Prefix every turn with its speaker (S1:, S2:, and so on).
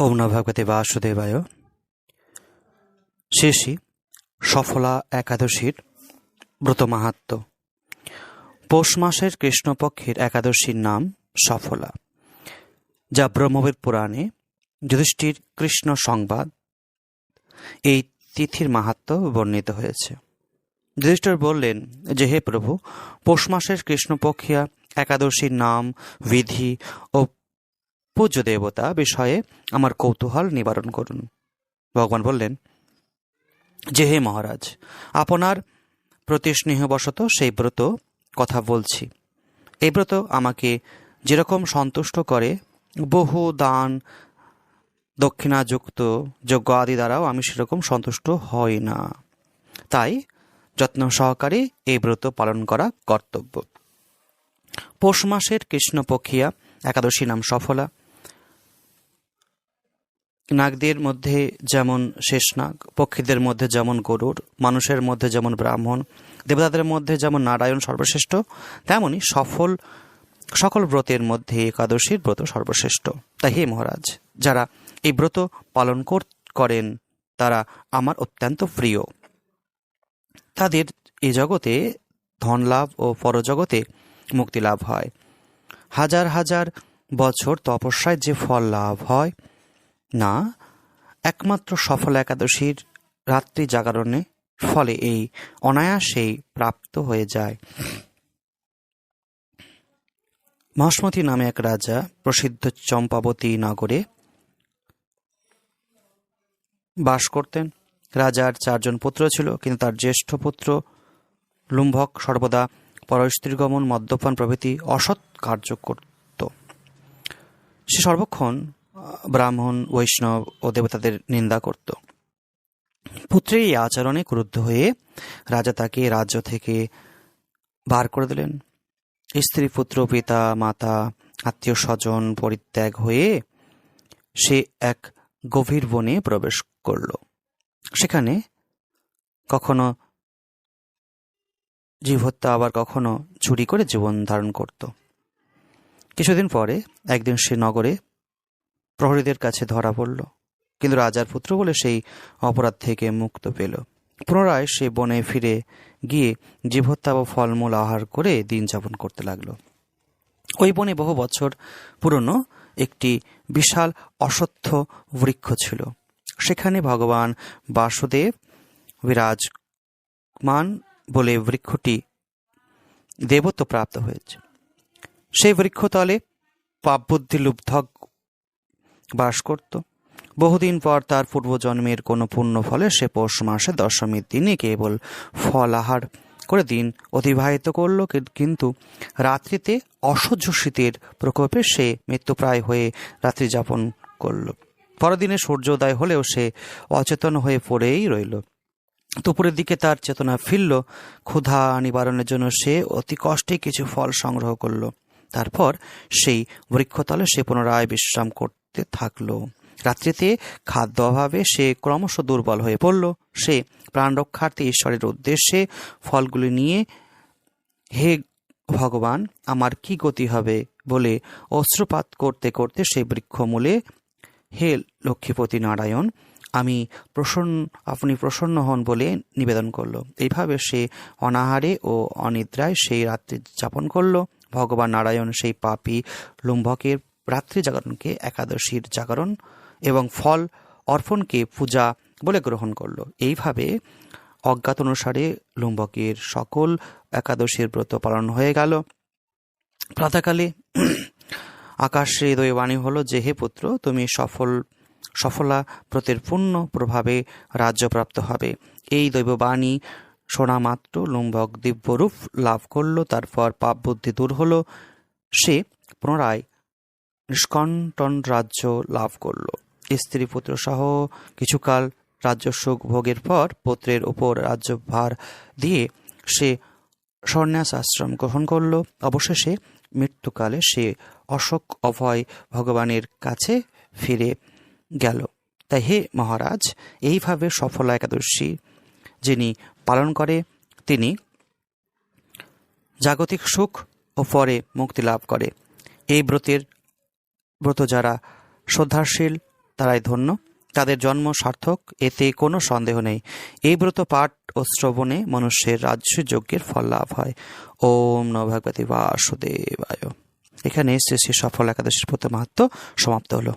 S1: ওম নমঃ ভগবতে বাসুদেবায়। শেষী সফলা একাদশীর ব্রত মাহাত্ম্য। পৌষ মাসের কৃষ্ণপক্ষের একাদশীর নাম সফলা, যা ব্রহ্মবেদ পুরাণে যুধিষ্ঠির কৃষ্ণ সংবাদ এই তিথির মাহাত্ম্য বর্ণিত হয়েছে। যুধিষ্ঠির বললেন যে, হে প্রভু, পৌষ মাসের কৃষ্ণপক্ষিয়া একাদশীর নাম, বিধি ও পূজ্য দেবতা বিষয়ে আমার কৌতূহল নিবারণ করুন। ভগবান বললেন যে, হে মহারাজ, আপনার প্রতি স্নেহবশত সেই ব্রত কথা বলছি। এই ব্রত আমাকে যেরকম সন্তুষ্ট করে, বহু দান দক্ষিণাযুক্ত যজ্ঞ আদি দ্বারাও আমি সেরকম সন্তুষ্ট হই না। তাই যত্ন সহকারে এই ব্রত পালন করা কর্তব্য। পৌষ মাসের কৃষ্ণপক্ষিয়া একাদশী নাম সফলা। নাগদের মধ্যে যেমন শেষনাগ, পক্ষীদের মধ্যে যেমন গরুড়, মানুষের মধ্যে যেমন ব্রাহ্মণ, দেবতাদের মধ্যে যেমন নারায়ণ সর্বশ্রেষ্ঠ, তেমনি সকল ব্রতের মধ্যে একাদশীর ব্রত সর্বশ্রেষ্ঠ। তাই হে মহারাজ, যারা এই ব্রত পালন করেন তারা আমার অত্যন্ত প্রিয়। তাদের এই জগতে ধন লাভ ও পরজগতে মুক্তি লাভ হয়। হাজার হাজার বছর তপস্যায় যে ফল লাভ হয় না, একমাত্র সফল একাদশীর রাত্রি জাগরণে ফলে এই অনায়াসেই প্রাপ্ত হয়ে যায়। মহাসমতি নামে এক রাজা প্রসিদ্ধ চম্পাবতী নগরে বাস করতেন। রাজার 4 জন পুত্র ছিল, কিন্তু তার জ্যেষ্ঠ পুত্র লুম্ভক সর্বদা পরস্ত্রীগমন, মদ্যপান প্রভৃতি অসৎ কার্য করত। সে সর্বক্ষণ ব্রাহ্মণ, বৈষ্ণব ও দেবতাদের নিন্দা করত। পুত্রের এই আচরণে ক্রুদ্ধ হয়ে রাজা তাকে রাজ্য থেকে বার করে দিলেন। স্ত্রী, পুত্র, পিতা, মাতা, আত্মীয় স্বজন পরিত্যাগ হয়ে সে এক গভীর বনে প্রবেশ করল। সেখানে কখনো জীব হত্যা, আবার কখনো চুরি করে জীবন ধারণ করত। কিছুদিন পরে একদিন সে নগরে প্রহরীদের কাছে ধরা পড়ল, কিন্তু রাজার পুত্র বলে সেই অপরাধ থেকে মুক্ত পেল। পুনরায় সে বনে ফিরে গিয়ে জীব হত্যা ও ফলমূল আহার করে দিন যাপন করতে লাগলো। ওই বনে বহু বছর পুরনো একটি বিশাল অশ্বত্থ বৃক্ষ ছিল। সেখানে ভগবান বাসুদেব বিরাজমান বলে বৃক্ষটি দেবত্ব প্রাপ্ত হয়েছে। সেই বৃক্ষতলে পাপবুদ্ধি লুব্ধক বাস করত। বহুদিন পর তার পূর্বজন্মের কোনো পুণ্য ফলে সে পৌষ মাসে দশমীর দিনে কেবল ফল আহার করে দিন অতিবাহিত করল। কিন্তু রাত্রিতে অসহ্য শীতের প্রকোপে সে মৃত্যুপ্রায় হয়ে রাত্রি যাপন করল। পরদিনে সূর্যোদয় হলেও সে অচেতন হয়ে পড়েই রইল। দুপুরের দিকে তার চেতনা ফিরল। ক্ষুধা নিবারণের জন্য সে অতি কষ্টে কিছু ফল সংগ্রহ করল। তারপর সেই বৃক্ষতলে সে পুনরায় বিশ্রাম করতে থাকল। রাত্রিতে খাদ্য অভাবে সে ক্রমশ দুর্বল হয়ে পড়ল। সে প্রাণ রক্ষার্থে ঈশ্বরের উদ্দেশ্যে ফলগুলি নিয়ে, হে ভগবান, আমার কি গতি হবে বলে অশ্রুপাত করতে করতে সেই বৃক্ষমূলে, হে লক্ষ্মীপতি নারায়ণ, আপনি প্রসন্ন হন বলে নিবেদন করল। এইভাবে সে অনাহারে ও অনিদ্রায় সেই রাত্রি যাপন করল। ভগবান নারায়ণ সেই পাপী লুম্ভকের রাত্রি জাগরণকে একাদশীর জাগরণ এবং ফল অর্পণকে পূজা বলে গ্রহণ করল। এইভাবে অজ্ঞাত অনুসারে লুম্ভকের সকল একাদশীর ব্রত পালন হয়ে গেল। প্রাতঃকালে আকাশে দৈবাণী হলো যে, হে পুত্র, তুমি সফলা ব্রতের পূর্ণ প্রভাবে রাজ্যপ্রাপ্ত হবে। এই দৈববাণী শোনা মাত্র লুম্ভক দিব্যরূপ লাভ করল। তারপর পাপ বুদ্ধি দূর হল। সে পুনরায় নিষ্কণ্টন রাজ্য লাভ করল। স্ত্রী পুত্র সহ কিছুকাল রাজ্য সুখ ভোগের পর পুত্রের উপর রাজ্যভার দিয়ে সে সন্ন্যাস আশ্রম গ্রহণ করল। অবশেষে মৃত্যুকালে সে অশোক অভয় ভগবানের কাছে ফিরে গেল। তাই হে মহারাজ, এইভাবে সফলা একাদশী যিনি পালন করে তিনি জাগতিক সুখ ও পরে মুক্তি লাভ করে। এই ব্রত যারা শ্রদ্ধাশীল তারাই ধন্য, তাদের জন্ম সার্থক, এতে কোনো সন্দেহ নেই। এই ব্রত পাঠ ও শ্রবণে মনুষ্যের রাজস্ব যজ্ঞের ফল লাভ হয়। ওম নমো ভগবতে বাসুদেবায়। এখানে শ্রী শ্রী সফল একাদশীর ব্রত মাহাত্ম্য সমাপ্ত হলো।